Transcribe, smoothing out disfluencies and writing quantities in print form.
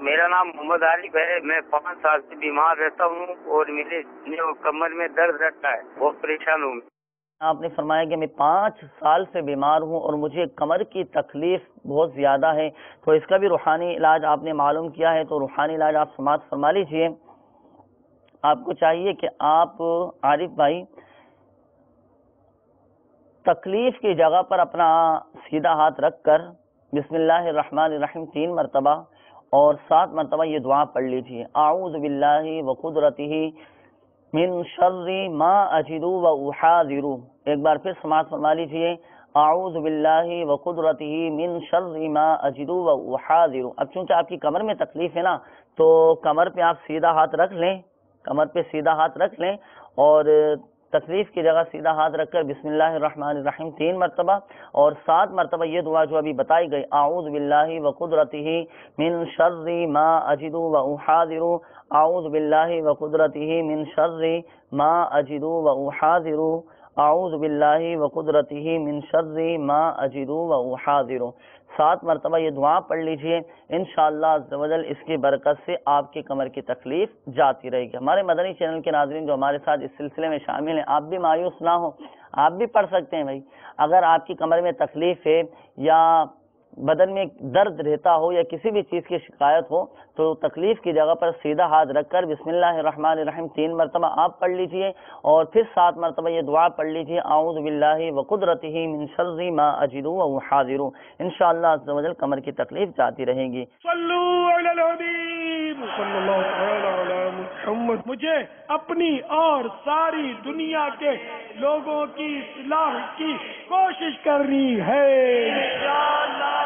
میرا نام محمد عارف ہے. میں 5 سال سے بیمار رہتا ہوں اور میرے کمر میں درد رہتا ہے. بہت پریشان ہوں. آپ نے فرمایا کہ میں 5 سال سے بیمار ہوں اور مجھے کمر کی تکلیف بہت زیادہ ہے، تو اس کا بھی روحانی علاج آپ نے معلوم کیا ہے، تو روحانی علاج آپ سماعت فرما لیجئے. آپ کو چاہیے کہ آپ عارف بھائی تکلیف کی جگہ پر اپنا سیدھا ہاتھ رکھ کر بسم اللہ الرحمن الرحیم 3 مرتبہ اور 7 مرتبہ یہ دعا پڑھ لیجئے. اعوذ باللہ وقدرتہ من شر ما اجد و احاذر. ایک بار پھر سماعت فرما لیجئے. اعوذ باللہ وقدرتہ من شر ما اجد و احاذر. اب چونکہ آپ کی کمر میں تکلیف ہے نا، تو کمر پہ آپ سیدھا ہاتھ رکھ لیں، کمر پہ سیدھا ہاتھ رکھ لیں اور تکلیف کی جگہ سیدھا ہاتھ رکھ کر بسم اللہ الرحمن الرحیم 3 مرتبہ اور 7 مرتبہ یہ دعا جو ابھی بتائی گئی، اعوذ باللہ وقدرتہ من شر ما اجد و احاذر. اعوذ باللہ وقدرتہ من شر ما اجد و احاذر. اعوذ باللہ وقدرتہ من شر ما اجد و احاذر. 7 مرتبہ یہ دعا پڑھ لیجئے. انشاءاللہ عز و جل اس کی برکت سے آپ کی کمر کی تکلیف جاتی رہے گی. ہمارے مدنی چینل کے ناظرین جو ہمارے ساتھ اس سلسلے میں شامل ہیں، آپ بھی مایوس نہ ہو، آپ بھی پڑھ سکتے ہیں بھائی. اگر آپ کی کمر میں تکلیف ہے یا بدن میں درد رہتا ہو یا کسی بھی چیز کی شکایت ہو، تو تکلیف کی جگہ پر سیدھا ہاتھ رکھ کر بسم اللہ الرحمن الرحیم 3 مرتبہ آپ پڑھ لیجئے اور پھر 7 مرتبہ یہ دعا پڑھ لیجئے. اعوذ باللہ وقدرتہ من شر ما اجد و احاذر. انشاءاللہ عز و جل کمر کی تکلیف جاتی رہے گی. صلو علی الحبیب صلی اللہ تعالی علی محمد. مجھے اپنی اور ساری دنیا کے لوگوں کی اصلاح کی کوشش کرنی ہے. انشاءاللہ